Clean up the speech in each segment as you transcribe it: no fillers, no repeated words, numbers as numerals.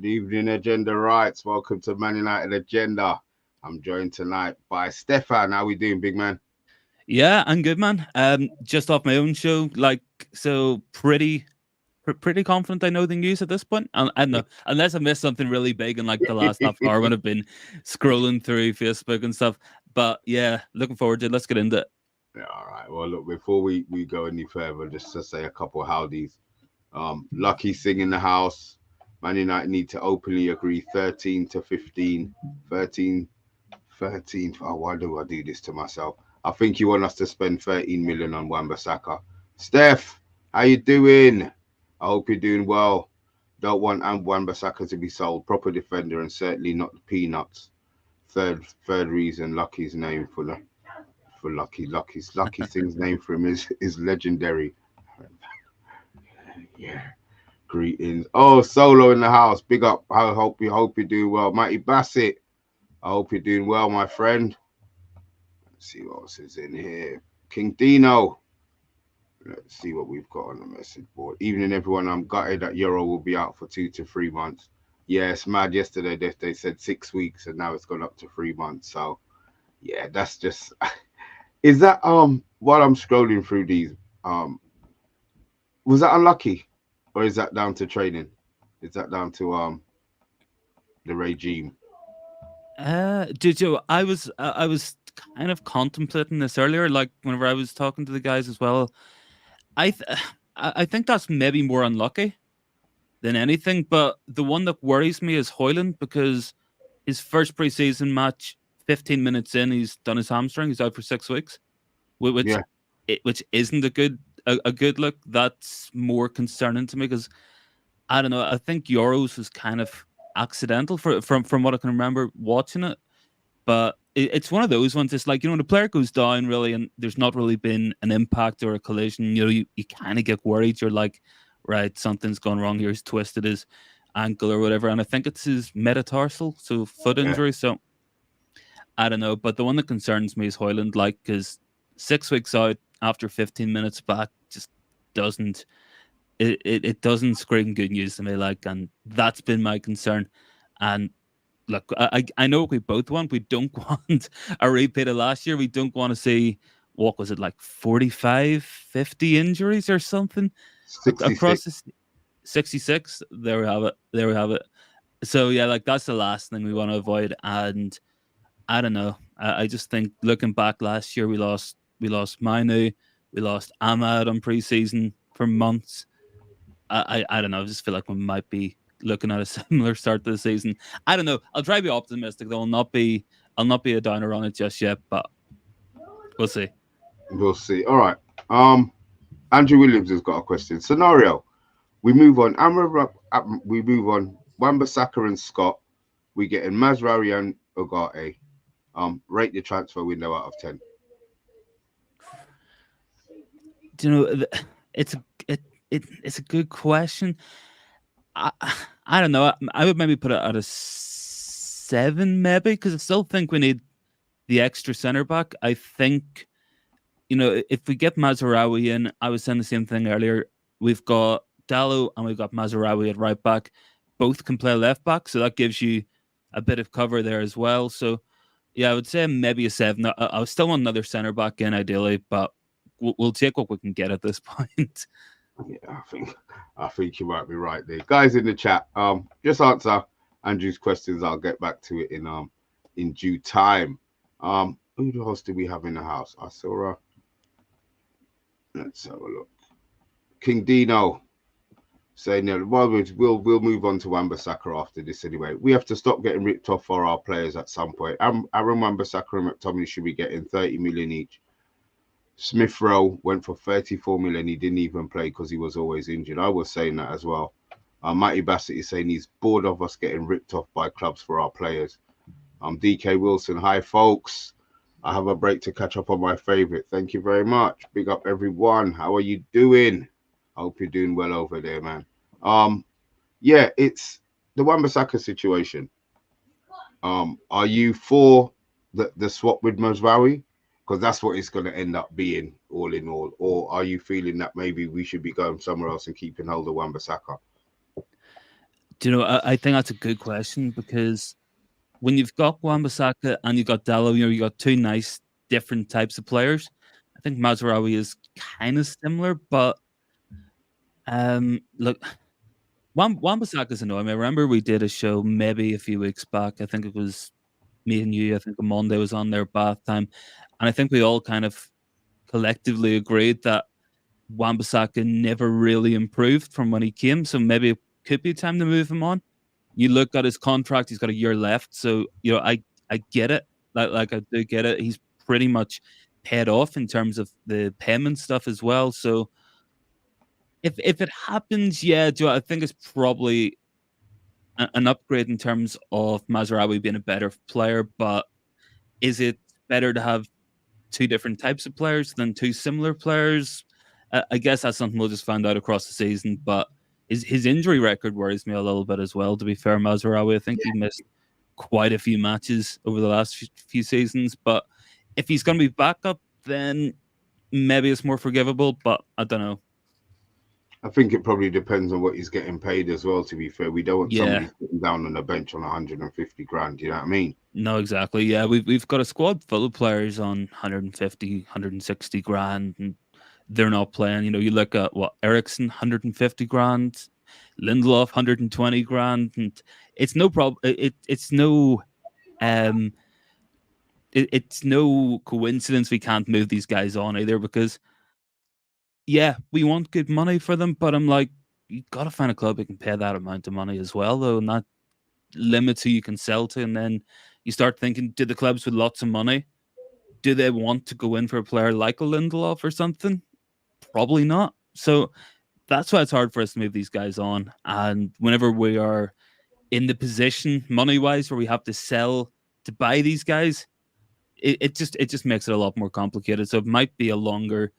Good evening, Agenda Rights. Welcome to Man United Agenda. I'm joined tonight by Stefan. How we doing, big man? Yeah, I'm good, man. Just off my own show, so pretty confident I know the news at this point. I don't know, unless I missed something really big in like the last half hour when I've been scrolling through Facebook and stuff. But yeah, looking forward to it. Let's get into it. Yeah, all right. Well, look, before we go any further, just to say a couple of howdies. Lucky Singh in the house. Man United need to openly agree 13 to 15. 13, 13. Oh, why do I do this to myself? I think you want us to spend 13 million on Wan Bissaka. Steph, how you doing? I hope you're doing well. Don't want Wan Bissaka to be sold. Proper defender and certainly not the peanuts. Third reason Lucky's name for Lucky Singh's name for him is legendary. Yeah. Greetings. Oh, Solo in the house. Big up. I hope you're doing well. Mighty Bassett. I hope you're doing well, my friend. Let's see what else is in here. King Dino. Let's see what we've got on the message board. Evening, everyone. I'm gutted that Euro will be out for 2 to 3 months. Yeah, it's mad. Yesterday they said 6 weeks, and now it's gone up to 3 months. So yeah, that's just. Is that while I'm scrolling through these was that unlucky, or is that down to training? Is that down to the regime? Did you? I was kind of contemplating this earlier, like whenever I was talking to the guys as well. I th- I think that's maybe more unlucky than anything. But the one that worries me is Hoyland because his first preseason match, 15 minutes in, he's done his hamstring. He's out for 6 weeks, which Yeah, which isn't a good look. That's more concerning to me because I don't know. I think Euros was kind of accidental from what I can remember watching it, but it's one of those ones. It's like when the player goes down really, and there's not really been an impact or a collision. You kind of get worried. You're like, right, something's gone wrong here. He's twisted his ankle or whatever, and I think it's his metatarsal, so foot yeah. injury. So I don't know, but the one that concerns me is Hoyland, like, because 6 weeks out after 15 minutes back just doesn't it doesn't scream good news to me, like, and that's been my concern. And look, I know what we both want. We don't want a repeat of last year. We don't want to see what was it like 45, 50 injuries or something across 66. this 66. There we have it. There we have it. So yeah, like that's the last thing we want to avoid. And I don't know. I just think looking back last year, we lost Manu, we lost Ahmad on preseason for months. I don't know. I just feel like we might be looking at a similar start to the season. I don't know. I'll try to be optimistic though. I'll not be a downer on it just yet, but we'll see. We'll see. All right. Andrew Williams has got a question. Scenario: we move on. We move on. Wan-Bissaka and Scott. We get in Mazraoui and Ugarte. Rate the transfer window out of 10. Do you know? It's a it's a good question. I I don't know. I would maybe put it at a 7, maybe, because I still think we need the extra center back. I think if we get Mazarawi in, I was saying the same thing earlier. We've got Diallo and we've got Mazarawi at right back. Both can play left back, so that gives you a bit of cover there as well. So yeah, I would say maybe a 7. I still want another center back in ideally, but we'll take what we can get at this point. Yeah, I think you might be right there. Guys in the chat, just answer Andrew's questions. I'll get back to it in due time. Who else do we have in the house? I saw let's have a look. King Dino saying that we'll move on to Wan-Bissaka after this anyway. We have to stop getting ripped off for our players at some point. Aaron Wan-Bissaka and McTominay should be getting 30 million each. Smith Rowe went for 34 million. He didn't even play because he was always injured. I was saying that as well. Matty Bassett is saying he's bored of us getting ripped off by clubs for our players. DK Wilson, hi folks. I have a break to catch up on my favorite. Thank you very much. Big up everyone. How are you doing? I hope you're doing well over there, man. Yeah, it's the Wan-Bissaka situation. Are you for the swap with Mazraoui? Because that's what it's going to end up being, all in all. Or are you feeling that maybe we should be going somewhere else and keeping hold of Wan-Bissaka? Do you know? I think that's a good question because when you've got Wan Bissaka and you've got Diallo, you got two nice different types of players. I think Mazraoui is kind of similar, but look, Wan Bissaka's annoying me. I remember we did a show maybe a few weeks back. I think it was me and you. I think on Monday was on their bath time, and I think we all kind of collectively agreed that Wan Bissaka never really improved from when he came. So maybe it could be time to move him on. You look at his contract; he's got a year left. So I get it. Like I do get it. He's pretty much paid off in terms of the payment stuff as well. So if it happens, yeah, I think it's probably an upgrade in terms of Mazraoui being a better player. But is it better to have two different types of players than two similar players? I guess that's something we'll just find out across the season. But his injury record worries me a little bit as well. To be fair, Mazraoui, I think he missed quite a few matches over the last few seasons. But if he's going to be back up, then maybe it's more forgivable. But I don't know. I think it probably depends on what he's getting paid as well. To be fair, we don't want Yeah. somebody sitting down on the bench on 150 grand. You know what I mean? No, exactly. Yeah, we've got a squad full of players on 150, 160 grand, and they're not playing. You look at what Ericsson, 150 grand, Lindelof, 120 grand, and it's no problem. Um, it's no coincidence we can't move these guys on either because yeah, we want good money for them, but I'm like, you got to find a club that can pay that amount of money as well, though, and that limits who you can sell to, and then you start thinking, do the clubs with lots of money, do they want to go in for a player like a Lindelof or something? Probably not. So that's why it's hard for us to move these guys on. And whenever we are in the position money wise where we have to sell to buy these guys, it just makes it a lot more complicated. So it might be a longer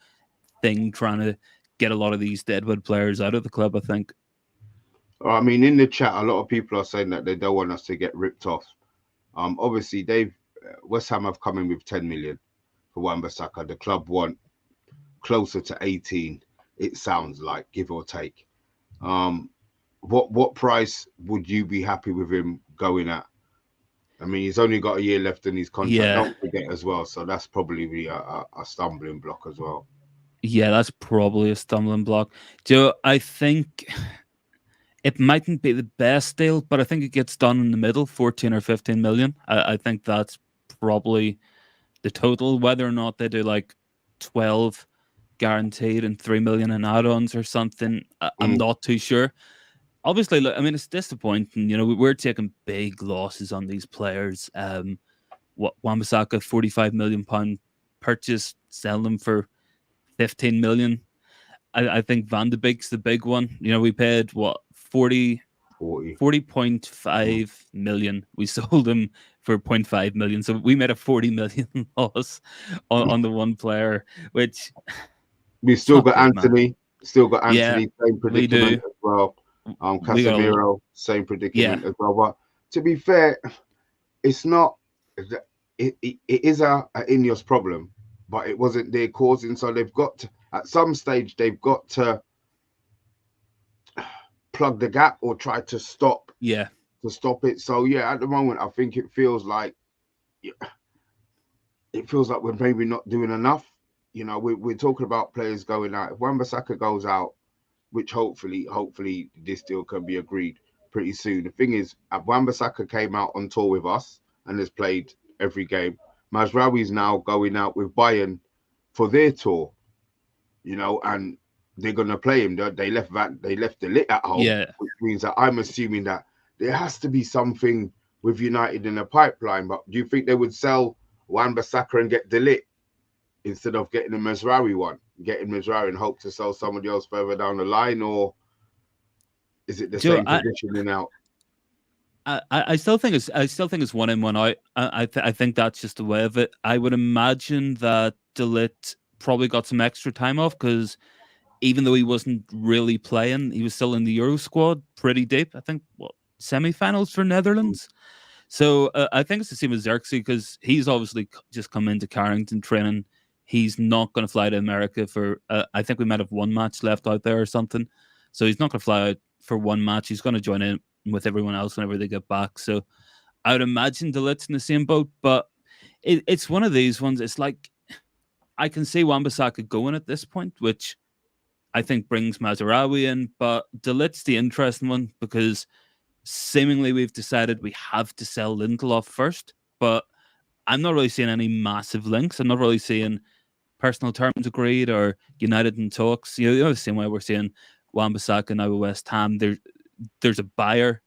thing trying to get a lot of these deadwood players out of the club, I think. I mean, in the chat, a lot of people are saying that they don't want us to get ripped off. Obviously, West Ham have come in with 10 million for Wan Bissaka. The club want closer to 18. It sounds like, give or take. What price would you be happy with him going at? I mean, he's only got a year left in his contract. Yeah. Don't forget as well. So that's probably a stumbling block as well. Yeah, that's probably a stumbling block. Joe, I think it mightn't be the best deal, but I think it gets done in the middle, 14 or 15 million. I think that's probably the total, whether or not they do like 12 guaranteed and 3 million in add-ons or something. I'm not too sure. Obviously, look, I mean, it's disappointing. We're taking big losses on these players. Wan Bissaka, £45 million purchase, sell them for 15 million. I think Van de Beek's the big one. We paid what 40.5 million. We sold him for 0.5 million. So we made a 40 million loss on the one player, which we still got good, Anthony. Man. Still got Anthony, yeah, same predicament as well. Casemiro, same predicament as well. But to be fair, it's not. It is a Ineos problem, but it wasn't their causing. So they've got to, at some stage, they've got to plug the gap or try to stop. Yeah. To stop it. So yeah, at the moment, I think it feels like we're maybe not doing enough. We're talking about players going out. If Wan Bissaka goes out, which hopefully this deal can be agreed pretty soon. The thing is, Wan Bissaka came out on tour with us and has played every game. Mazraoui's now going out with Bayern for their tour, and they're gonna play him. They left the lit at home, which means that I'm assuming that there has to be something with United in the pipeline. But do you think they would sell Wan Bissaka and get the lit instead of getting the Mazraoui one? Getting Mazraoui and hope to sell somebody else further down the line, or is it the same positioning out? I still think it's one in, one out. I think that's just the way of it. I would imagine that De Ligt probably got some extra time off because even though he wasn't really playing, he was still in the Euro squad pretty deep. I think semi-finals for Netherlands. So I think it's the same as Xerxes because he's obviously just come into Carrington training. He's not going to fly to America for. I think we might have one match left out there or something. So he's not going to fly out for one match. He's going to join in with everyone else whenever they get back. So I would imagine Delit's in the same boat, but it's one of these ones. It's like I can see Wan Bissaka going at this point, which I think brings Mazraoui in, but Delit's the interesting one because seemingly we've decided we have to sell Lindelof first, but I'm not really seeing any massive links. I'm not really seeing personal terms agreed or United in talks. The same way we're seeing Wan Bissaka now with West Ham. There's a buyer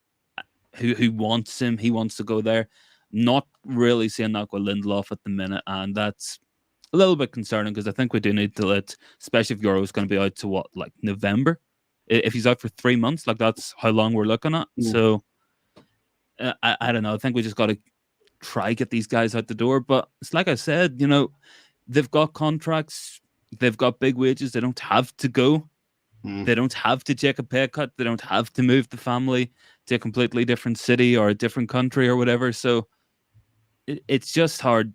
who wants him. He wants to go there. Not really seeing that with Lindelof at the minute, and that's a little bit concerning because I think we do need to let, especially if Euro is going to be out to what, like November. If he's out for 3 months, like that's how long we're looking at. So I don't know. I think we just got to try get these guys out the door. But it's like I said, they've got contracts, they've got big wages. They don't have to go. They don't have to take a pay cut. They don't have to move the family to a completely different city or a different country or whatever. So it's just hard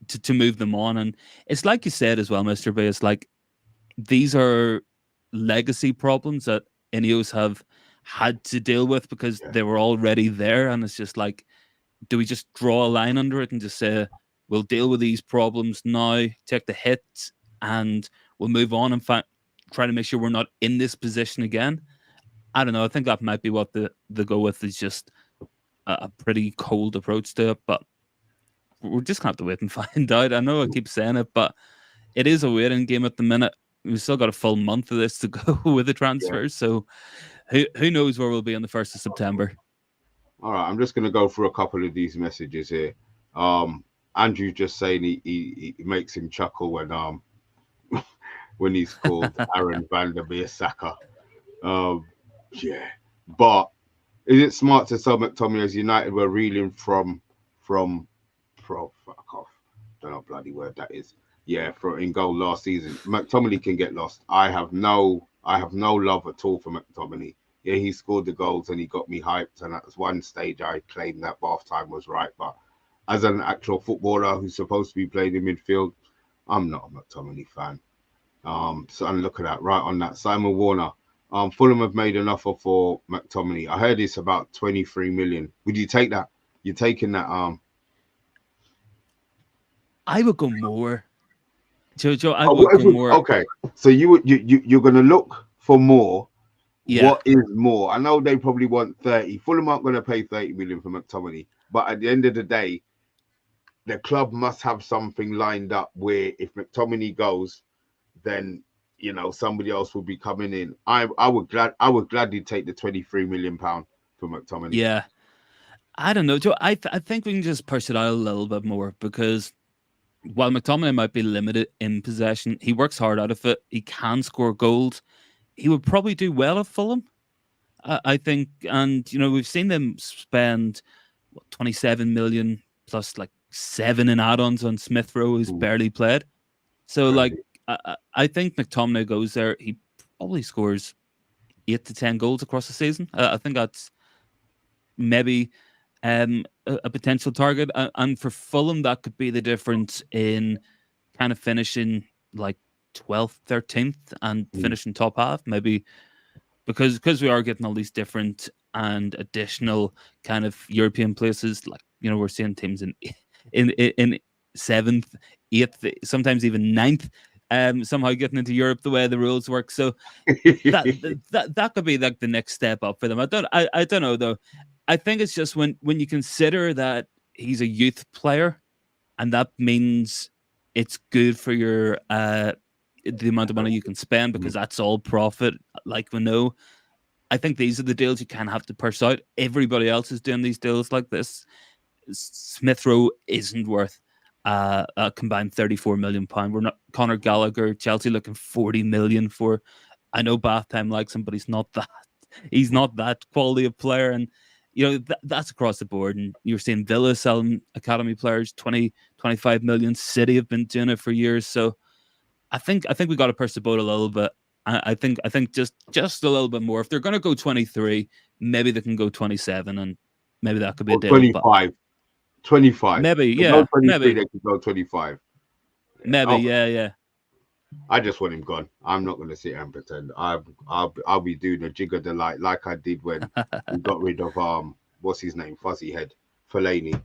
to move them on. And it's like you said as well, Mr. B, it's like these are legacy problems that Ineos have had to deal with because they were already there. And it's just like, do we just draw a line under it and just say, we'll deal with these problems now, take the hit, and we'll move on and try to make sure we're not in this position again? I don't know. I think that might be what the go with is just a pretty cold approach to it, but we're just going to have to wait and find out. I know I keep saying it, but it is a waiting game at the minute. We've still got a full month of this to go with the transfers, so who knows where we'll be on the 1st of September. All right, I'm just going to go through a couple of these messages here. Andrew just saying he makes him chuckle when he's called Aaron Van der Bissaka. Yeah, but is it smart to sell McTominay as United were reeling from fuck off? Don't know what bloody word that is. Yeah, in goal last season. McTominay can get lost. I have no love at all for McTominay. Yeah, he scored the goals and he got me hyped. And at one stage, I claimed that bath time was right. But as an actual footballer who's supposed to be playing in midfield, I'm not a McTominay fan. So and look at that, right on that. Simon Warner. Fulham have made an offer for McTominay. I heard it's about 23 million. Would you take that? You're taking that? I would go more. Joe, I would go more. Okay, so you're going to look for more. Yeah. What is more? I know they probably want 30. Fulham aren't going to pay 30 million for McTominay, but at the end of the day, the club must have something lined up where if McTominay goes, then somebody else will be coming in. I would gladly take the 23 million pound for McTominay. Yeah, I don't know, Joe. I think we can just push it out a little bit more because while McTominay might be limited in possession, he works hard out of it. He can score goals. He would probably do well at Fulham, I think. And, we've seen them spend 27 million plus like 7 in add-ons on Smith Rowe, who's barely played. So, like, I think McTominay goes there. He probably scores 8 to 10 goals across the season. I think that's maybe a potential target. And for Fulham, that could be the difference in kind of finishing like 12th, 13th and finishing top half, maybe because we are getting all these different and additional kind of European places. Like, we're seeing teams in 7th, 8th, sometimes even 9th, somehow getting into Europe the way the rules work. So that could be like the next step up for them. I don't know though. I think it's just when you consider that he's a youth player, and that means it's good for your the amount of money you can spend because that's all profit, like we know. I think these are the deals you can have to purse out. Everybody else is doing these deals like this. Smith Rowe isn't worth a combined £34 million. We're not Conor Gallagher, Chelsea looking 40 million for. I know Bath Time likes him, but he's not that. He's not that quality of player, and that's across the board. And you're seeing Villa selling academy players 20, 25 million. City have been doing it for years, so. I think we got to push the boat a little bit. I think just a little bit more. If they're going to go 23, maybe they can go 27, and maybe that could be a deal. 25. Maybe, yeah. Maybe they could go 25. Maybe, yeah. I just want him gone. I'm not going to sit here and pretend. I'll be doing a jigger delight like I did when we got rid of what's his name, Fuzzy Head, Fellaini.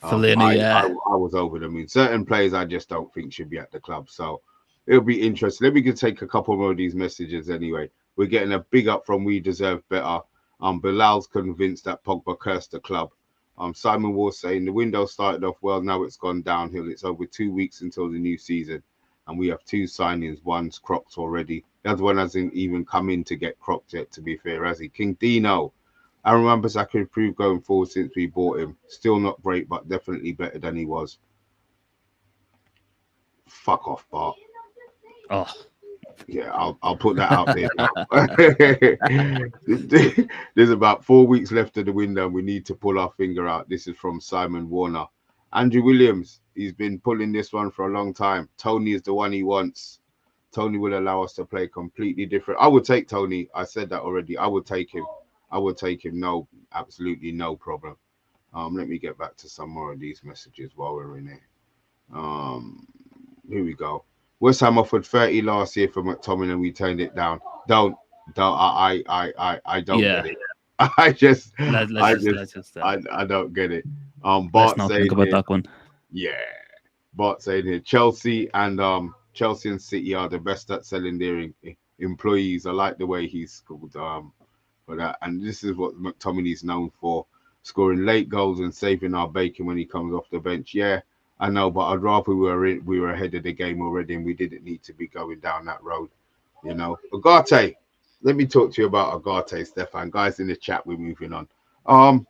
Fellaini, yeah. I was over the moon. Certain players I just don't think should be at the club. So it'll be interesting. Let me just take a couple more of these messages anyway. We're getting a big up from We Deserve Better. Bilal's convinced that Pogba cursed the club. Simon Ward saying the window started off well, now it's gone downhill. It's over 2 weeks until the new season, and we have two signings. One's cropped already. The other one hasn't even come in to get cropped yet, to be fair, has he? King Dino. I remember Zaka improved going forward since we bought him. Still not great, but definitely better than he was. Fuck off, Bart. Oh, Yeah, I'll put that out there now. There's about 4 weeks left of the window, and we need to pull our finger out. This is from Simon Warner. Andrew Williams, he's been pulling this one for a long time. Tony is the one he wants. Tony will allow us to play completely different. I would take Tony. I said that already. I would take him. I would take him. No, absolutely no problem. Let me get back to some more of these messages while we're in here. Um, Here we go. West Ham offered 30 last year for McTominay and we turned it down. Don't. I don't yeah. get it. I just, Let's just I don't get it. let's Bart not saying think about here, that one. yeah. Bart saying here, Chelsea and City are the best at selling their employees. I like the way he's scored for that. And this is what McTominay's known for: scoring late goals and saving our bacon when he comes off the bench. Yeah, I know, but I'd rather we were ahead of the game already and we didn't need to be going down that road. You know, Ugarte. Let me talk to you about Ugarte, Stefan. Guys in the chat, we're moving on. Um,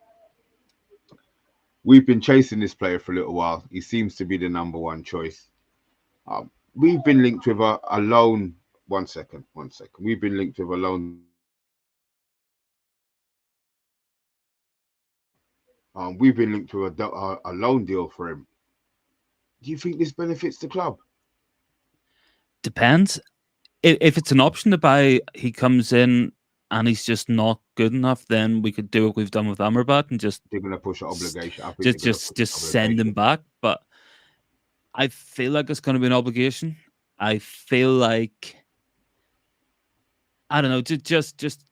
we've been chasing this player for a little while. He seems to be the number one choice. We've been linked with a loan. One second, one second. We've been linked with a loan deal for him. We've been linked with a loan deal for him. Do you think this benefits the club? Depends. If it's an option to buy, he comes in and he's just not good enough, then we could do what we've done with Amrabat and just They're gonna push an s- obligation. I think they're just gonna just push just an send him obligation. back. But I feel like it's going to be an obligation. I feel like I don't know. Just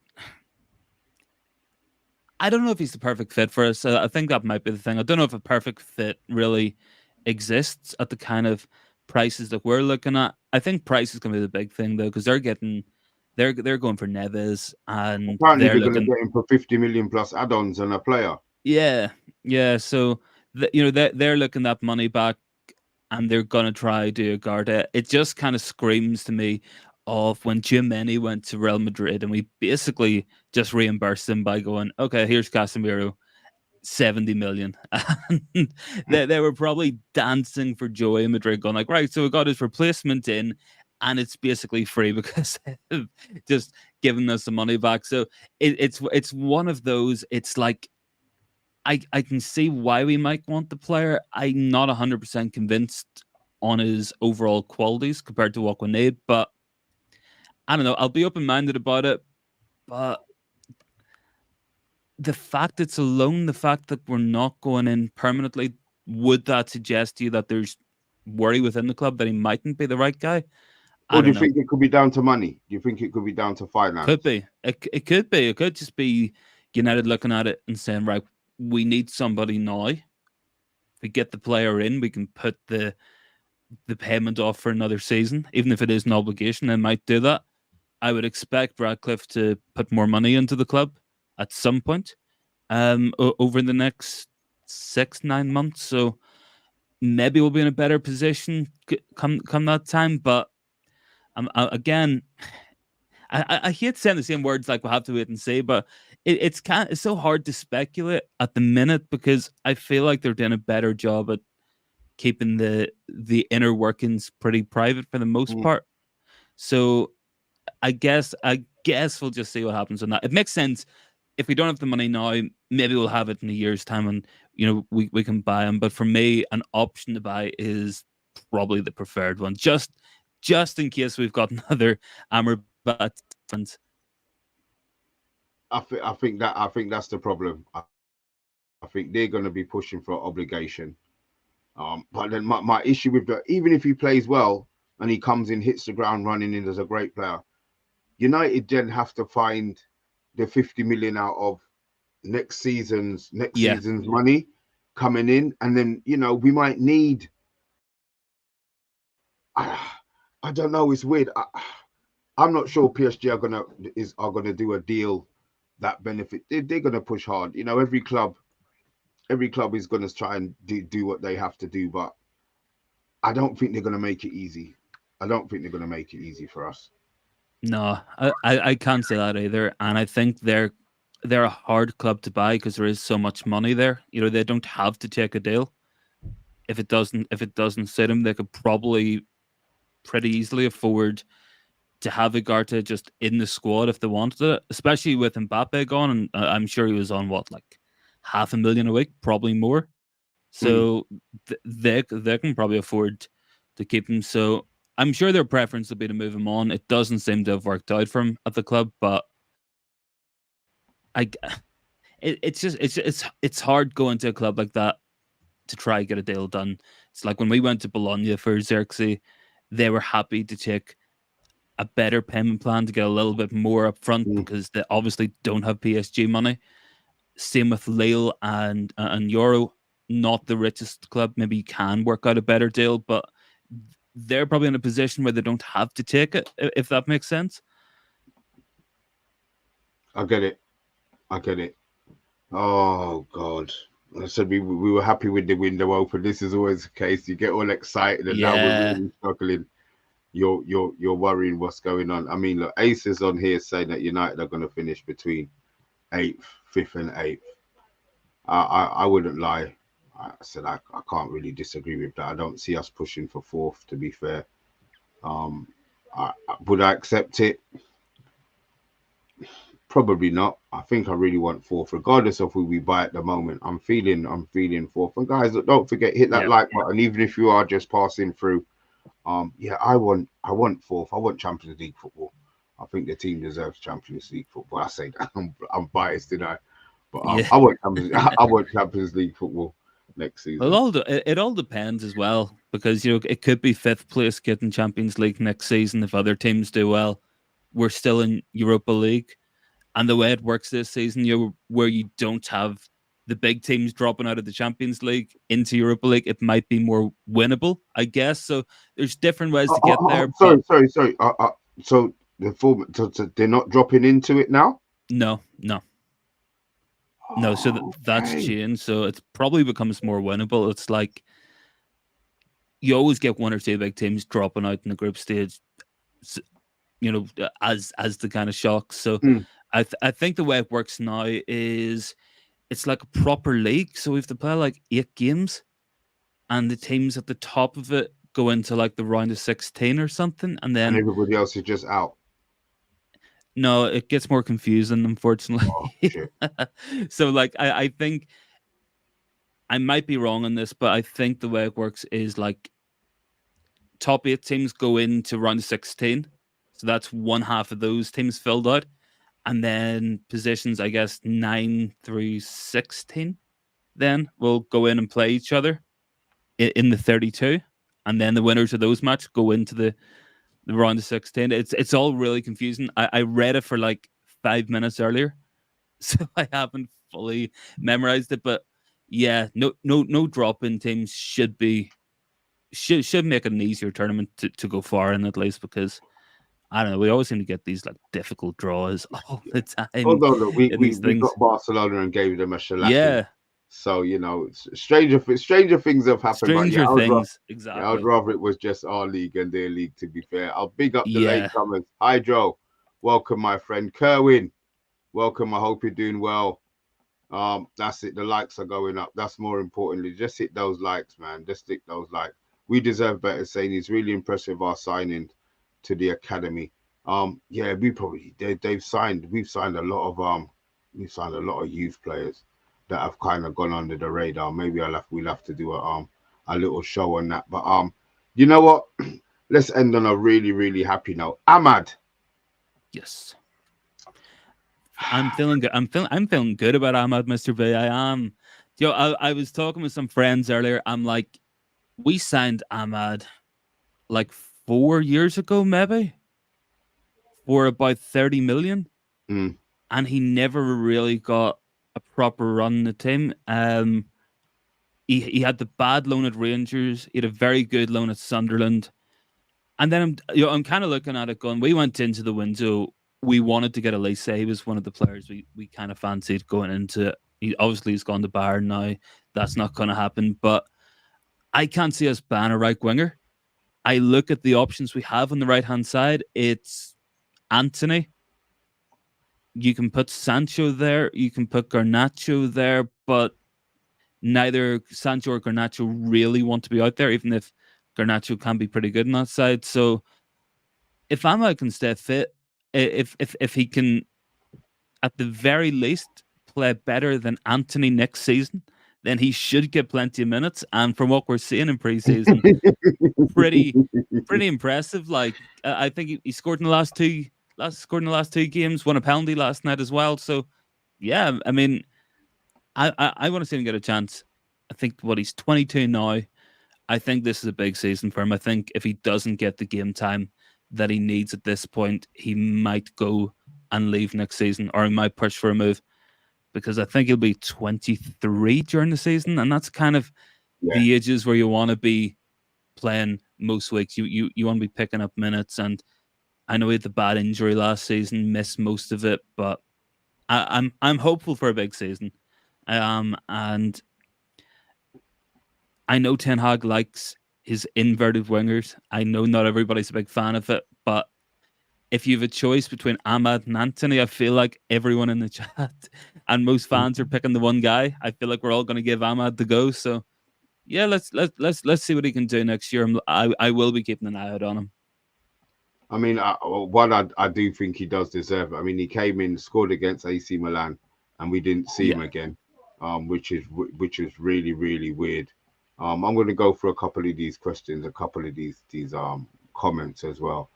I don't know if he's the perfect fit for us. I think that might be the thing. I don't know if a perfect fit really exists at the kind of prices that we're looking at. I think price is going to be the big thing though, because they're going for Neves and Apparently, they're they're gonna looking. get him for 50 million plus add-ons and a player. Yeah, yeah. So they're looking that money back, and they're gonna try do Ugarte. It just kind of screams to me of when Jimmy went to Real Madrid, and we basically just reimbursed him by going, okay, here's Casemiro, 70 million. And they were probably dancing for joy in Madrid, going like, right, so we got his replacement in, and it's basically free because they've just given us the money back. So it's one of those. It's like I can see why we might want the player. I'm not 100% convinced on his overall qualities compared to what we need, but I don't know. I'll be open minded about it. But the fact it's a loan, the fact that we're not going in permanently, would that suggest to you that there's worry within the club that he mightn't be the right guy? I Or do don't you know. think it could be down to money? Do you think it could be down to Could finance? be. It could be. It could just be United looking at it and saying, right, we need somebody now. If we get the player in, we can put the payment off for another season, even if it is an obligation. They might do that. I would expect Radcliffe to put more money into the club at some point over the next 6 9 months. So maybe we'll be in a better position come that time. But again, I hate saying the same words like we'll have to wait and see, but it's so hard to speculate at the minute because I feel like they're doing a better job at keeping the inner workings pretty private for the most Mm. part. So I guess we'll just see what happens on that. It makes sense. If we don't have the money now, maybe we'll have it in a year's time, and we can buy them. But for me, an option to buy is probably the preferred one, just in case we've got another Amrabat. And I think that's the problem. I think they're going to be pushing for obligation. But then my issue with even if he plays well, and he comes in, hits the ground running, and is a great player. United then have to find the 50 million out of next Yeah. season's money coming in, and then we might need. I don't know. It's weird. I'm not sure PSG are gonna do a deal that benefit. They're gonna push hard. Every club is gonna try and do what they have to do, but I don't think they're gonna make it easy. I don't think they're gonna make it easy for us. No, I can't say that either. And I think they're a hard club to buy because there is so much money there. They don't have to take a deal. If it doesn't suit them, they could probably pretty easily afford to have Ugarte just in the squad if they wanted it, especially with Mbappe gone. And I'm sure he was on what, like $500,000 a week, probably more. So they can probably afford to keep him. So I'm sure their preference would be to move him on. It doesn't seem to have worked out for him at the club, but I it's hard going to a club like that to try and get a deal done. It's like when we went to Bologna for Xerxes, they were happy to take a better payment plan to get a little bit more up front because they obviously don't have PSG money. Same with Lille and Euro, not the richest club. Maybe you can work out a better deal, but they're probably in a position where they don't have to take it, if that makes sense. I get it. Oh God. I said we were happy with the window open. This is always the case. You get all excited, and now we're Yeah. really struggling. You're worrying what's going on. I mean, look, Ace is on here saying that United are going to finish between fifth and eighth. I wouldn't lie. I said I can't really disagree with that. I don't see us pushing for fourth. To be fair, would I accept it? Probably not. I think I really want fourth, regardless of who we buy at the moment. I'm feeling fourth. And guys, don't forget, hit that like button, even if you are just passing through. Yeah, I want fourth. I want Champions League football. I think the team deserves Champions League football. I say that I'm biased, didn't I? But I want Champions League football next season. Well, it all depends as well because it could be fifth place getting Champions League next season if other teams do well. We're still in Europa League, and the way it works this season, where you don't have the big teams dropping out of the Champions League into Europa League, it might be more winnable, I guess. So there's different ways to get there. Sorry. So they're not dropping into it now? No. So that's changed. So it probably becomes more winnable. It's like you always get one or two big teams dropping out in the group stage, as the kind of shock. So I think the way it works now is it's like a proper league. So we have to play like 8 games, and the teams at the top of it go into like the round of 16 or something, and then everybody else is just out. No, it gets more confusing, unfortunately. Oh, shit. So, like, I think I might be wrong on this, but I think the way it works is like top 8 teams go into round of 16. So that's one half of those teams filled out. And then positions, I guess, 9 through 16 then will go in and play each other in the 32. And then the winners of those matches go into the round of 16. It's all really confusing. I read it for like 5 minutes earlier, so I haven't fully memorized it. But yeah, no drop in teams should make it an easier tournament to go far in, at least, because I don't know, we always seem to get these like difficult draws all the time. No, we got Barcelona and gave them a shellacking. Yeah. So stranger things have happened. Stranger things, exactly. I'd rather it was just our league and their league. To be fair, I'll big up the latecomers. Hydro, welcome, my friend. Kerwin, welcome. I hope you're doing well. That's it. The likes are going up. That's more importantly. Just hit those likes, man. Just hit those likes. We deserve better. Saying it's really impressive our signing to the academy. Yeah, we've signed a lot of youth players that have kind of gone under the radar. Maybe we'll have to do a little show on that. But you know what? Let's end on a really, really happy note. Ahmad. Yes. I'm feeling good. I'm feeling good about Ahmad, Mr. B. I am. I was talking with some friends earlier. I'm like, we signed Ahmad like 4 years ago, maybe for about 30 million, Mm. and he never really got a proper run in the team. He had the bad loan at Rangers. He had a very good loan at Sunderland, and then I'm kind of looking at it going. We went into the window. We wanted to get Elise. He was one of the players we kind of fancied going into it. He obviously he's gone to Bayern now. That's not going to happen. But I can't see us ban a right winger. I look at the options we have on the right hand side. It's Anthony. You can put Sancho there. You can put Garnacho there, but neither Sancho or Garnacho really want to be out there, even if Garnacho can be pretty good on that side. So if Ahmad can stay fit, if he can at the very least play better than Anthony next season, then he should get plenty of minutes. And from what we're seeing in preseason, pretty pretty impressive. Like I think he scored in the scored in the last two games, won a penalty last night as well. So yeah, I mean, I want to see him get a chance. I think what he's 22 now. I think this is a big season for him. I think if he doesn't get the game time that he needs at this point, he might go and leave next season, or he might push for a move because I think he'll be 23 during the season, and that's kind of Yeah. the ages where you want to be playing most weeks. You want to be picking up minutes, and I know he had the bad injury last season, missed most of it, but I'm hopeful for a big season. And I know Ten Hag likes his inverted wingers. I know not everybody's a big fan of it, but if you have a choice between Ahmad and Anthony, I feel like everyone in the chat and most fans are picking the one guy. I feel like we're all going to give Ahmad the go. So yeah, let's see what he can do next year. I will be keeping an eye out on him. I mean, I do think he does deserve it. I mean, he came in, scored against AC Milan, and we didn't see him Yeah, again, which is really really weird. I'm going to go through a couple of these questions, a couple of these comments as well.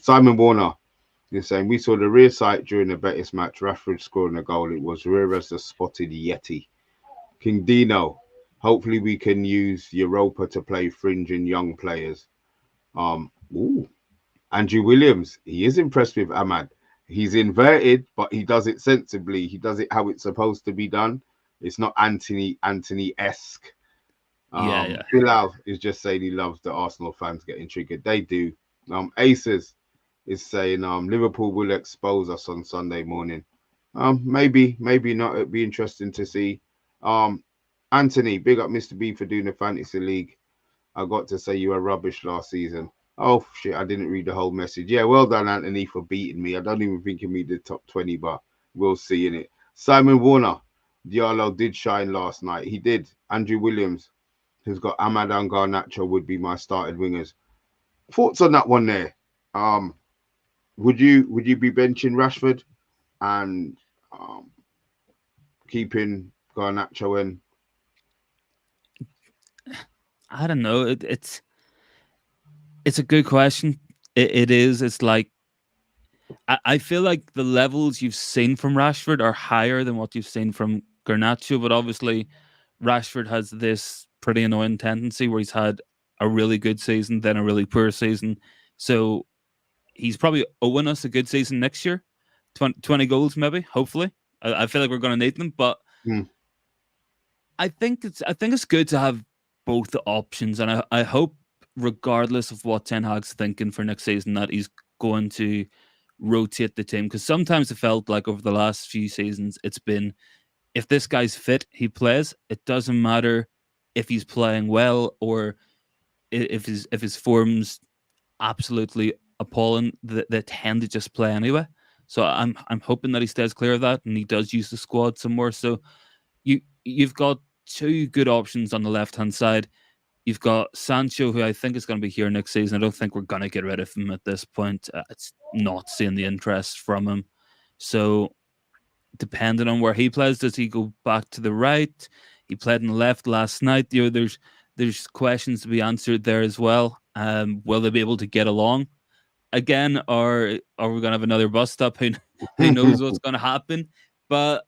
Simon Warner is saying we saw the rear sight during the Betis match. Rashford scoring a goal. It was rare as the spotted Yeti. King Dino. Hopefully, we can use Europa to play fringe and young players. Ooh, Andrew Williams, he is impressed with Ahmad. He's inverted, but he does it sensibly. He does it how it's supposed to be done. It's not Anthony-esque. yeah, yeah. Bilal is just saying he loves the Arsenal fans getting triggered. They do. Aces is saying Liverpool will expose us on Sunday morning. Maybe not. It'd be interesting to see. Um, Anthony, big up Mr. B for doing the fantasy league. I got to say you were rubbish last season. Oh shit, I didn't read the whole message. Yeah, well done, Anthony, for beating me. I don't even think he made the top 20, but we'll see in it. Simon Warner, Diallo did shine last night. He did. Andrew Williams, who's got Ahmad and Garnacho, would be my started wingers. Thoughts on that one there? Um, would you be benching Rashford and keeping Garnacho in? I don't know. It's a good question. It is. It's like I feel like the levels you've seen from Rashford are higher than what you've seen from Garnacho, but obviously Rashford has this pretty annoying tendency where he's had a really good season, then a really poor season. So he's probably owing us a good season next year. 20 goals, maybe, hopefully. I feel like we're going to need them, but Hmm. I think it's good to have both the options, and I hope, regardless of what Ten Hag's thinking for next season, that he's going to rotate the team because sometimes it felt like over the last few seasons it's been if this guy's fit, he plays. It doesn't matter if he's playing well or if his form's absolutely appalling. They tend to just play anyway. So I'm hoping that he stays clear of that and he does use the squad some more. So you've got two good options on the left hand side. You've got Sancho, who I think is going to be here next season. I don't think we're going to get rid of him at this point. It's not seeing the interest from him. So depending on where he plays, does he go back to the right? He played on the left last night. There's questions to be answered there as well. Will they be able to get along again, or are we going to have another bus stop? Who knows what's going to happen? But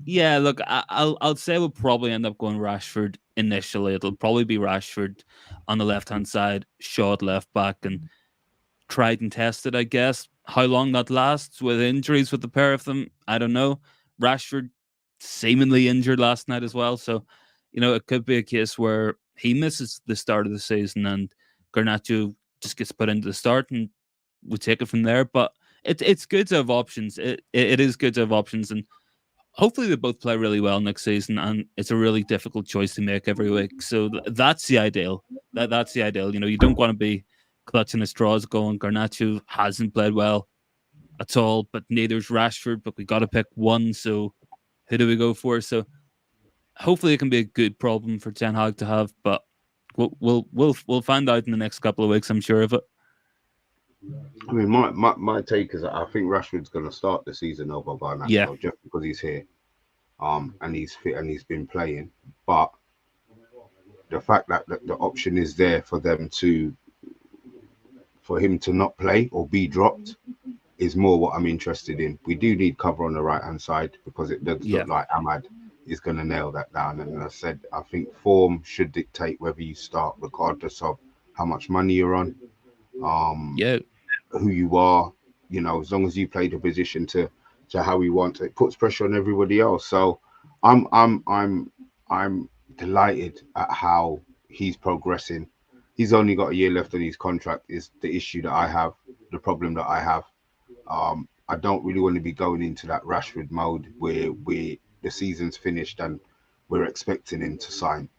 Yeah, look, I'll say we'll probably end up going Rashford initially. It'll probably be Rashford on the left hand side, Shaw at left back, and tried and tested, I guess. How long that lasts with injuries with the pair of them, I don't know. Rashford seemingly injured last night as well, so it could be a case where he misses the start of the season and Garnacho just gets put into the start, and we take it from there. But it's good to have options. It is good to have options, and hopefully they both play really well next season. And it's a really difficult choice to make every week, so that's the ideal. That's the ideal. You don't want to be clutching at straws going, Garnacho hasn't played well at all, but neither's Rashford, but we got to pick one, so who do we go for? So hopefully it can be a good problem for Ten Hag to have, but we'll find out in the next couple of weeks, I'm sure of it. I mean, my take is that I think Rashford's going to start the season over Yeah, Garnacho just because he's here, and he's fit and he's been playing. But the fact that the option is there for him to not play or be dropped is more what I'm interested in. We do need cover on the right hand side because it does yeah, look like Ahmad is going to nail that down. And I said, I think form should dictate whether you start, regardless of how much money you're on, um, yeah, who you are. As long as you play the position to how we want, it puts pressure on everybody else. So I'm delighted at how he's progressing. He's only got a year left on his contract. Is the issue that I have, the problem that I have. I don't really want to be going into that Rashford mode where the season's finished and we're expecting him to sign.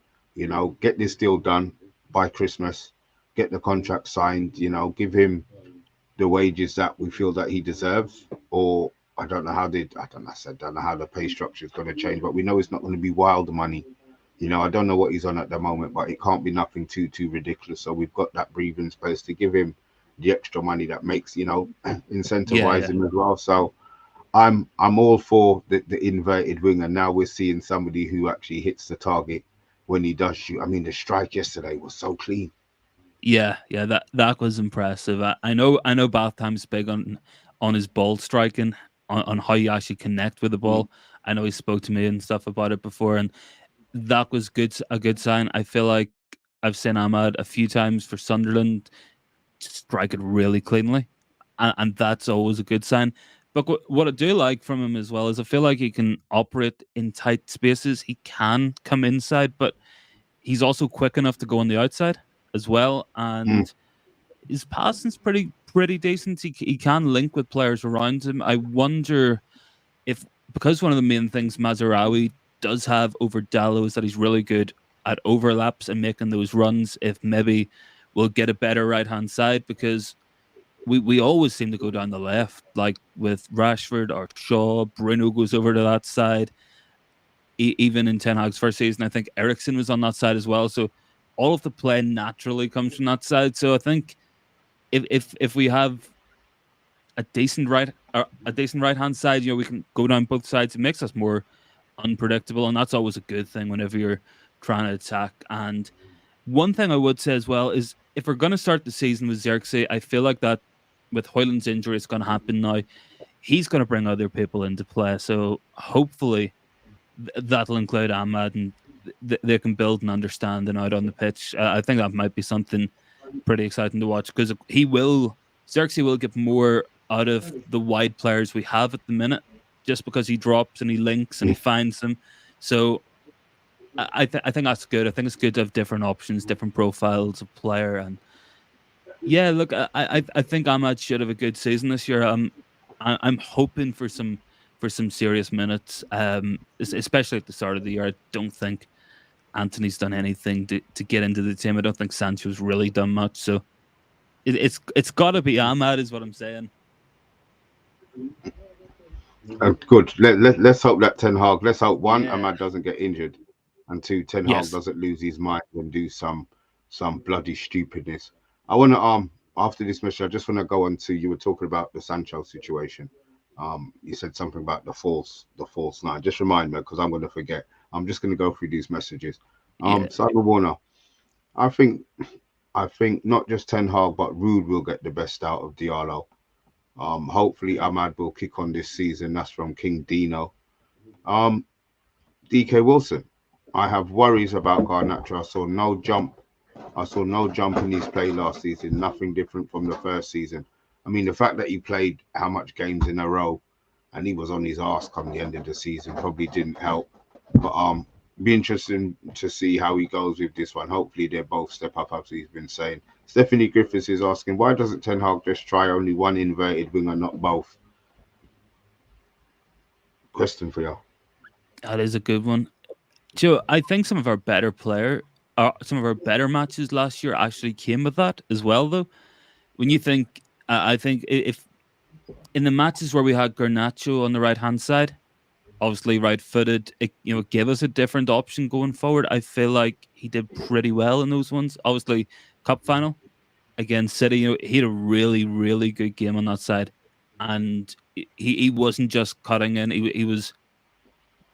Get this deal done by Christmas, get the contract signed. Give him the wages that we feel that he deserves. Or I don't know how the pay structure is going to change, but we know it's not going to be wild money. I don't know what he's on at the moment, but it can't be nothing too ridiculous. So we've got that breathing space to give him the extra money that makes yeah, incentivize yeah. him as well. So I'm all for the inverted winger. Now we're seeing somebody who actually hits the target when he does shoot. I mean, the strike yesterday was so clean. Yeah, yeah, that was impressive. I know Batham's big on his ball striking, on how you actually connect with the Mm. ball. I know he spoke to me and stuff about it before, and that was a good sign. I feel like I've seen Ahmad a few times for Sunderland strike it really cleanly, and that's always a good sign. But what I do like from him as well is I feel like he can operate in tight spaces. He can come inside, but he's also quick enough to go on the outside as well, Mm. and his passing's pretty decent. He can link with players around him. I wonder if, because one of the main things Mazarawi does have over Diallo is that he's really good at overlaps and making those runs. If maybe we'll get a better right hand side, because we always seem to go down the left, like with Rashford or Shaw. Bruno goes over to that side. Even in Ten Hag's first season, I think Ericsson was on that side as well. So all of the play naturally comes from that side. So I think if we have a decent right hand side, we can go down both sides. It makes us more unpredictable, and that's always a good thing whenever you're trying to attack. And one thing I would say as well is, if we're going to start the season with Xerxes, I feel like that with Hoyland's injury, it's going to happen now. He's going to bring other people into play, so hopefully that'll include Ahmad, and they can build an understanding out on the pitch. I think that might be something pretty exciting to watch, because Xerxes will get more out of the wide players we have at the minute, just because he drops and he links and he finds them. So I think that's good. I think it's good to have different options, different profiles of player, and yeah, look, I think Ahmad should have a good season this year. I'm hoping for some serious minutes, especially at the start of the year. I don't think Anthony's done anything to get into the team. I don't think Sancho's really done much. So it's got to be Ahmad, is what I'm saying. Good. Let's hope that Ten Hag. Let's hope one, Yeah. Ahmad doesn't get injured, and two, Ten Hag Yes. doesn't lose his mind and do some bloody stupidness. I want to after this mission, I just want to go on to, you were talking about the Sancho situation. You said something about the false nine. Just remind me, because I'm going to forget. I'm just going to go through these messages. Yeah. Simon Warner. I think I think not just Ten Hag, but Rude will get the best out of Diallo. Hopefully Ahmad will kick on this season. That's from King Dino. DK Wilson. I have worries about Garnacho. I saw no jump in his play last season. Nothing different from the first season. I mean, the fact that he played how much games in a row, and he was on his ass come the end of the season, probably didn't help. But be interesting to see how he goes with this one. Hopefully, they both step up, as he's been saying. Stephanie Griffiths is asking, why doesn't Ten Hag just try only one inverted winger, not both? Question for you. That is a good one. Joe, I think some of our better matches last year actually came with that as well. Though, when you think, I think if in the matches where we had Garnacho on the right hand side, obviously right-footed, it gave us a different option going forward. I feel like he did pretty well in those ones. Obviously, cup final against City, he had a really really good game on that side, and he wasn't just cutting in. He was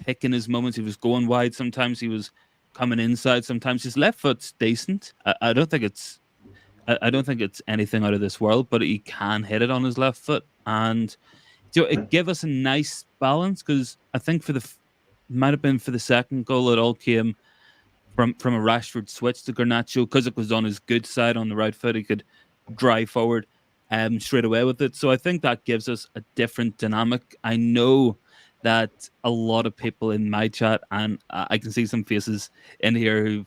picking his moments. He was going wide. Sometimes he was coming inside. Sometimes his left foot's decent. I don't think it's I don't think it's anything out of this world, but he can hit it on his left foot, and it gave us a nice balance because I think might have been for the second goal, it all came from a Rashford switch to Garnacho because it was on his good side on the right foot. He could drive forward straight away with it. So I think that gives us a different dynamic. I know that a lot of people in my chat, and I can see some faces in here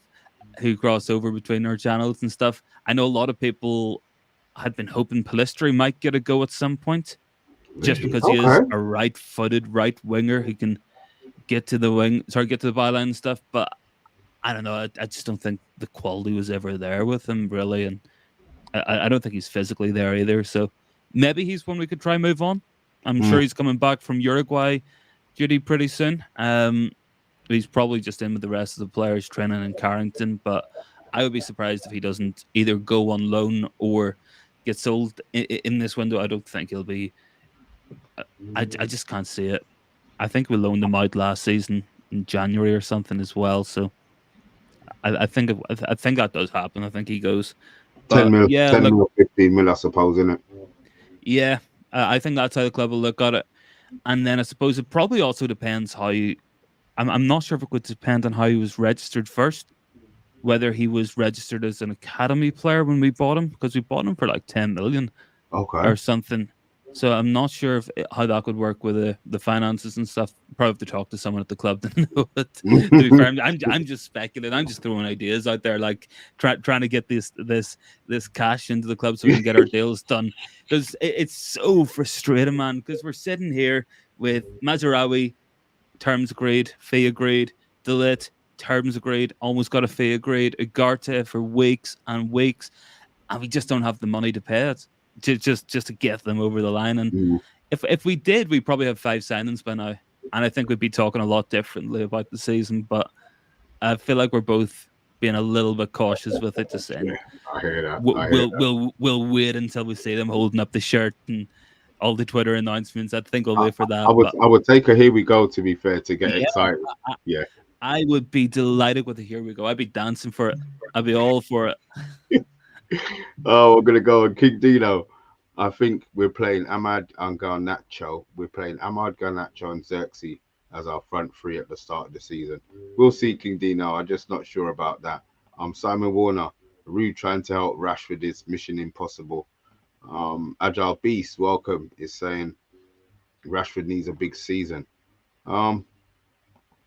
who cross over between our channels and stuff. I know a lot of people had been hoping Palistri might get a go at some point, just Really? because he is Okay. a right-footed right winger who can get to the byline and stuff. But I don't know. I just don't think the quality was ever there with him, really, and I don't think he's physically there either. So maybe he's one we could try move on. I'm sure Mm, he's coming back from Uruguay duty pretty soon. He's probably just in with the rest of the players training in Carrington, but I would be surprised if he doesn't either go on loan or get sold in this window. I don't think he'll be. I just can't see it. I think we loaned him out last season in January or something as well. So I think that does happen. I think he goes. 10 But mil, yeah, 10 look, mil, 15 mil, I suppose, isn't it? yeah, I think that's how the club will look at it. And then I suppose it probably also depends how. I'm not sure if it would depend on how he was registered first, whether he was registered as an academy player when we bought him, because we bought him for like 10 million Okay. or something. So I'm not sure if how that could work with the finances and stuff. Probably have to talk to someone at the club to know it. To be fair, I'm just speculating. I'm just throwing ideas out there, like trying to get this cash into the club so we can get our deals done. Because it's so frustrating, man. Because we're sitting here with Mazarawi, terms agreed, fee agreed, Delit, terms agreed, almost got a fee agreed, Ugarte for weeks and weeks, and we just don't have the money to pay it just to get them over the line. And Mm, if we did, we'd probably have 5 signings by now, and I think we'd be talking a lot differently about the season. But I feel like we're both being a little bit cautious with it, just yeah, saying I hear that. we'll I hear we'll that. we'll, we'll wait until we see them holding up the shirt and all the Twitter announcements. I think we'll I, wait for I that. would But I would take a here we go, to be fair, to get yeah, excited. I, Yeah. I would be delighted with it. Here we go. I'd be dancing for it. I'd be all for it. Oh, we're gonna go on King Dino. I think we're playing Ahmad and Garnacho. We're playing Ahmad Garnacho and Xerxes as our front three at the start of the season. We'll see, King Dino. I'm just not sure about that. Simon Warner, Rude trying to help Rashford is mission impossible. Agile Beast, welcome, is saying Rashford needs a big season. Um,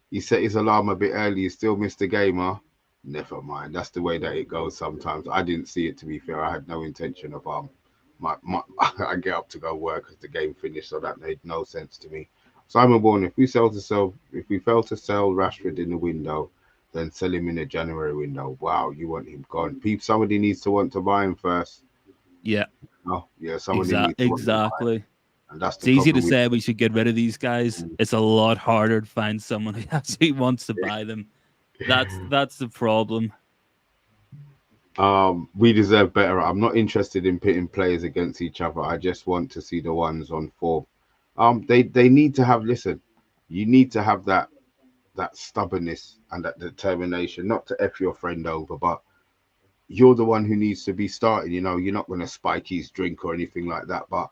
he set his alarm a bit early. He still missed the game, huh? Never mind. That's the way that it goes sometimes. I didn't see it, to be fair. I had no intention of I get up to go work as the game finished, so that made no sense to me. Simon Bourne, if we fail to sell Rashford in the window, then sell him in the January window. Wow, you want him gone. Somebody needs to want to buy him first. Yeah, Oh, yeah, somebody needs to want to buy him. exactly. And that's It's the easy to problem with say we should get rid of these guys. It's a lot harder to find someone who actually wants to buy them. That's the problem. We deserve better. I'm not interested in pitting players against each other. I just want to see the ones on form. They need to have listen. You need to have that stubbornness and that determination, not to f your friend over, but you're the one who needs to be starting. You're not going to spike his drink or anything like that. But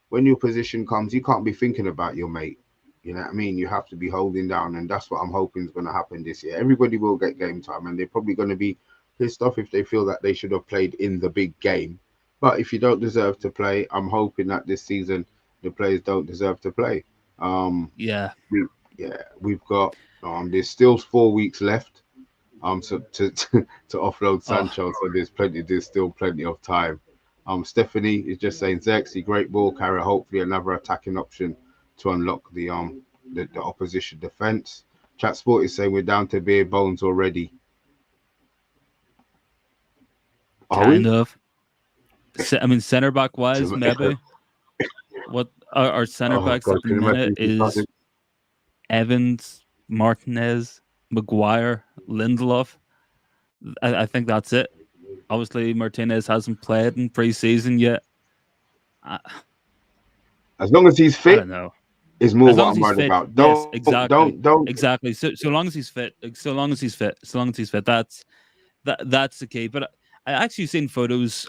when your position comes, you can't be thinking about your mate. You know what I mean? You have to be holding down, and that's what I'm hoping is going to happen this year. Everybody will get game time, and they're probably going to be pissed off if they feel that they should have played in the big game. But if you don't deserve to play, I'm hoping that this season the players don't deserve to play. Um, Yeah. we, yeah, we've got there's still 4 weeks left. So to offload Oh, Sancho, so there's still plenty of time. Stephanie is just saying Xerxes, great ball carrier, hopefully another attacking option to unlock the opposition defense. Chat Sport is saying we're down to bare bones already. Are kind we? of. I mean, center back wise, To- maybe. What our center Oh backs God, at the can you minute imagine if we is started? Evans, Martinez, Maguire, Lindelof. I think that's it. Obviously, Martinez hasn't played in pre-season yet. I, As long as he's I fit, don't know. is more As long what as I'm he's worried fit, about. yes, Don't. exactly. So long as he's fit, so long as he's fit, so long as he's fit. That's the key. But I actually seen photos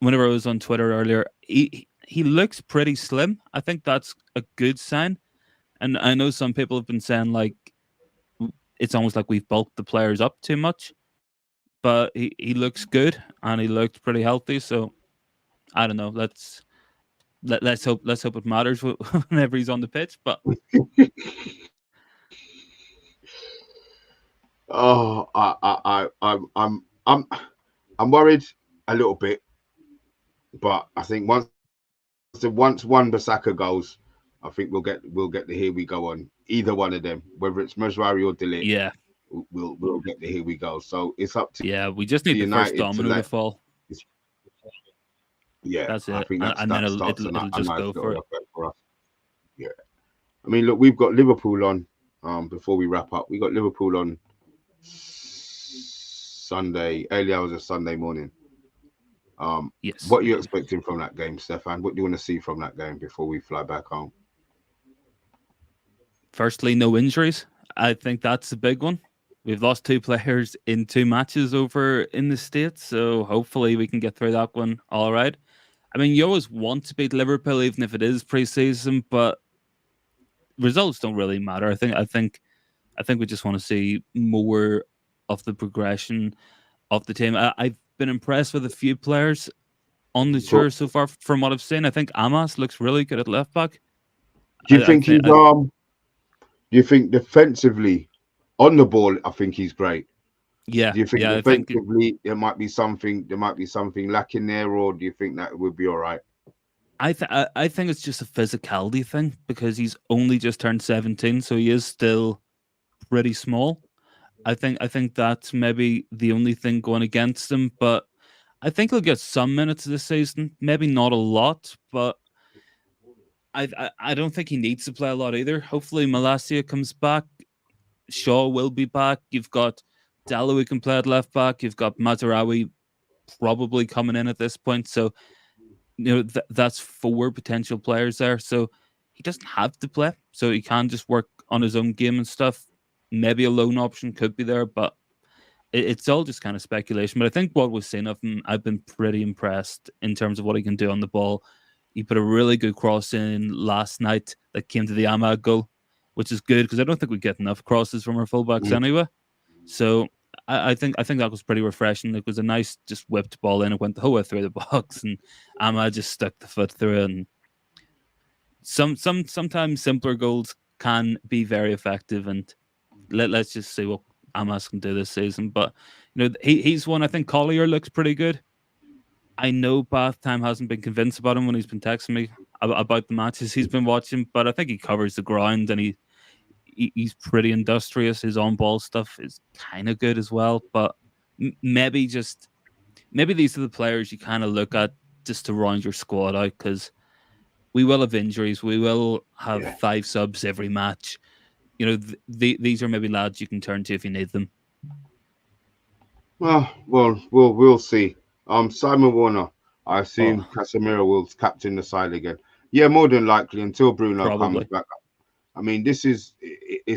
whenever I was on Twitter earlier. He looks pretty slim. I think that's a good sign. And I know some people have been saying like it's almost like we've bulked the players up too much. But he looks good and he looked pretty healthy. So I don't know. Let's hope it matters whenever he's on the pitch. But Oh, I'm worried a little bit, but I think once one Basaka goes, I think we'll get the here we go on either one of them, whether it's Mejbri or Delete, yeah, we'll get the here we go. So it's up to yeah, we just need the United to first let. domino to fall. Yeah, I That's think it, that and then starts it'll a just nice go for little it. effect for us. Yeah, I mean, look, we've got Liverpool on. Before we wrap up, we got Liverpool on Sunday, early hours of Sunday morning. Yes, What are we you do. expecting from that game, Stefan? What do you want to see from that game before we fly back home? Firstly, no injuries. I think that's a big one. We've lost two players in two matches over in the States, so hopefully we can get through that one all right. I mean, you always want to beat Liverpool, even if it is preseason, but results don't really matter. I think we just want to see more of the progression of the team. I've been impressed with a few players on the So, tour so far from what I've seen. I think Amas looks really good at left back. do you I think think he's do you think defensively on the ball? I think he's great. yeah, Do you think yeah. I think defensively there might be something lacking there, or do you think that would be all right? I think it's just a physicality thing because he's only just turned 17, so he is still pretty small. I think that's maybe the only thing going against him, but I think he'll get some minutes this season. Maybe not a lot, but I don't think he needs to play a lot either. Hopefully, Malacia comes back. Shaw will be back. You've got Diallo who can play at left back. You've got Mazarawi probably coming in at this point. So that's four potential players there. So he doesn't have to play. So he can just work on his own game and stuff. Maybe a loan option could be there, but it's all just kind of speculation. But I think what we've seen of him, I've been pretty impressed in terms of what he can do on the ball. He put a really good cross in last night that came to the Ahmad goal, which is good because I don't think we get enough crosses from our fullbacks Mm. anyway. So I think that was pretty refreshing. It was a nice just whipped ball in. It went the whole way through the box, and Ahmad just stuck the foot through it. And sometimes simpler goals can be very effective. And let's just see what Amas can do this season. But he's one. I think Collier looks pretty good. I know Bath Time hasn't been convinced about him when he's been texting me about the matches he's been watching, but I think he covers the ground and he's pretty industrious. His on ball stuff is kind of good as well. But maybe these are the players you kind of look at just to round your squad out because we will have injuries. We will have Yeah. five subs every match. These are maybe lads you can turn to if you need them. Well, we'll see. Simon Warner, I Oh, assume Casemiro will captain the side again. Yeah, more than likely until Bruno comes probably. back. I mean, this is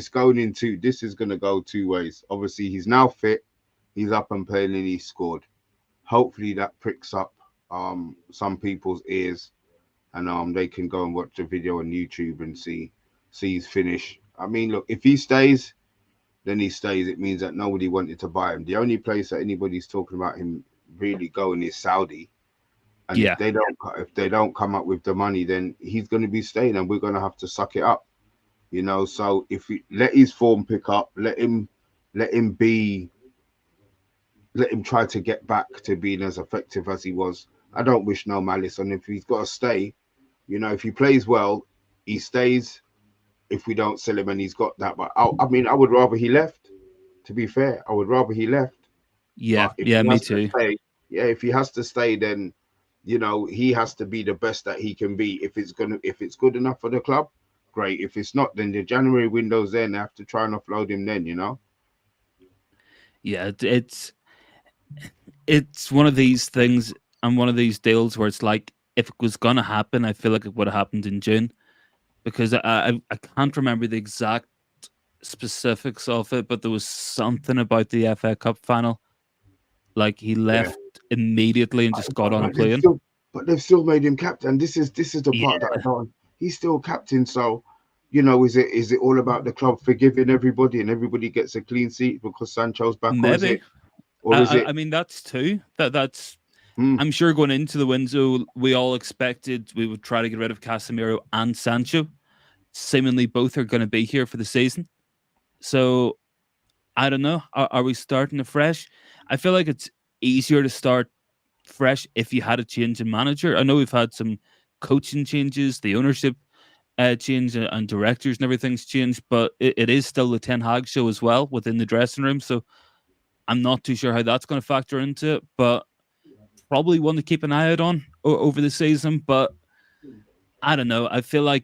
going to go two ways. Obviously, he's now fit, he's up and playing, and he scored. Hopefully, that pricks up some people's ears, and they can go and watch the video on YouTube and see sees finish. I mean, look, if he stays, then he stays. It means that nobody wanted to buy him. The only place that anybody's talking about him really going is Saudi. And Yeah, if they don't come up with the money, then he's going to be staying, and we're going to have to suck it up. So if we let his form pick up, let him be, let him try to get back to being as effective as he was. I don't wish no malice on him. If he's got to stay, if he plays well, he stays. If we don't sell him and he's got that, but I mean, I would rather he left. To be fair, I would rather he left. yeah, But if yeah. he Me has to too. stay, yeah, if he has to stay, then he has to be the best that he can be. If it's good enough for the club, great. If it's not, then the January window's there and they have to try and offload him then. Yeah, it's one of these things and one of these deals where it's like if it was gonna happen, I feel like it would have happened in June because I can't remember the exact specifics of it, but there was something about the FA Cup final. Like he Yeah. left immediately and just got on a But they've plane. still they've still made him captain. This is the part that I Yeah, don't. He's still captain, so is it all about the club forgiving everybody and everybody gets a clean seat because Sancho's back, or is maybe. it or is it I mean that's too. That's hmm, I'm sure going into the window, we all expected we would try to get rid of Casemiro and Sancho. Seemingly, both are going to be here for the season. So I don't know. Are we starting afresh? I feel like it's easier to start fresh if you had a change in manager. I know we've had some coaching changes, the ownership change, and directors and everything's changed, but it is still the Ten Hag show as well within the dressing room. So I'm not too sure how that's going to factor into it, but probably one to keep an eye out on over the season. But I don't know. I feel like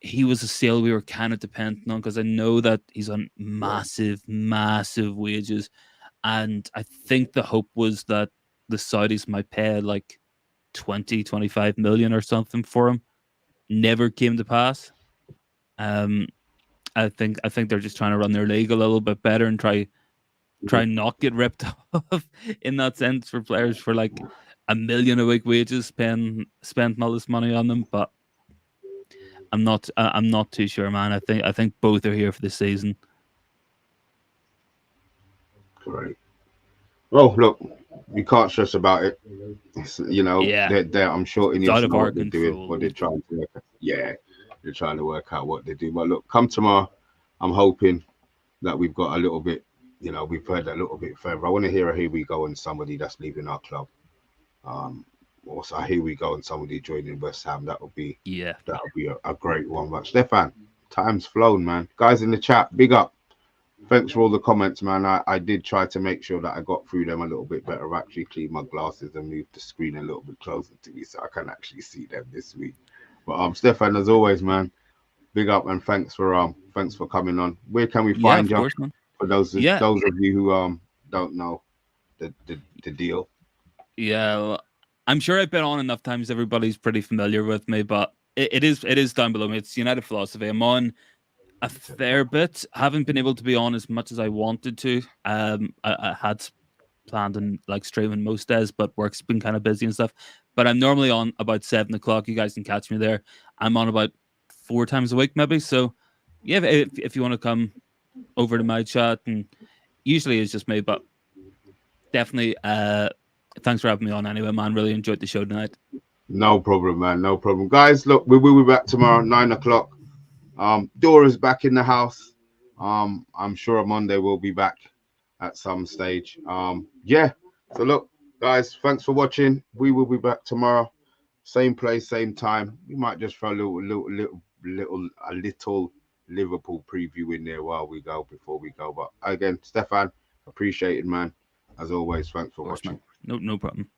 he was a sale we were kind of dependent on because I know that he's on yeah, massive, massive wages. And I think the hope was that the Saudis might pay like 20, 25 million or something for him. Never came to pass. Um, I think they're just trying to run their league a little bit better and try mhm, and not get ripped off in that sense for players for like a million a week wages, spending all this money on them. But I'm not too sure, man. I think both are here for the season. great. Well, look, we can't stress about it. Yeah, I'm sure it's Ineos out of know our what they're doing, what control. they're trying to work. Yeah, they're trying to work out what they do. But look, come tomorrow, I'm hoping that we've got a little bit, we've heard a little bit further. I want to hear a here we go and somebody that's leaving our club. Um, Also, here we go and somebody joining West Ham. Yeah, That would be a great one. But Stefan, time's flown, man. Guys in the chat, big up. Thanks for all the comments, man. I did try to make sure that I got through them a little bit better. I've actually cleaned my glasses and moved the screen a little bit closer to me so I can actually see them this week. But Stefan, as always, man, big up and thanks for coming on. Where can we yeah, find of you course, man. for those Yeah, those of you who don't know the deal? yeah. Well, I'm sure I've been on enough times. Everybody's pretty familiar with me, but it is down below me. It's United Philosophy. I'm on a fair bit. Haven't been able to be on as much as I wanted to. I had planned on like streaming most days, but work's been kind of busy and stuff. But I'm normally on about 7 o'clock. You guys can catch me there. I'm on about 4 times a week, maybe. So yeah, if you want to come over to my chat, and usually it's just me, but definitely. Thanks for having me on anyway, man. Really enjoyed the show tonight. No problem, man. No problem. Guys, look, we will be back tomorrow, 9 o'clock. Dora's back in the house. I'm sure on Monday we'll be back at some stage. Yeah. So look, guys, thanks for watching. We will be back tomorrow, same place, same time. We might just throw a little Liverpool preview in there while we go before we go. But again, Stefan, appreciate it, man. As always, thanks Of for course, man. watching. No problem.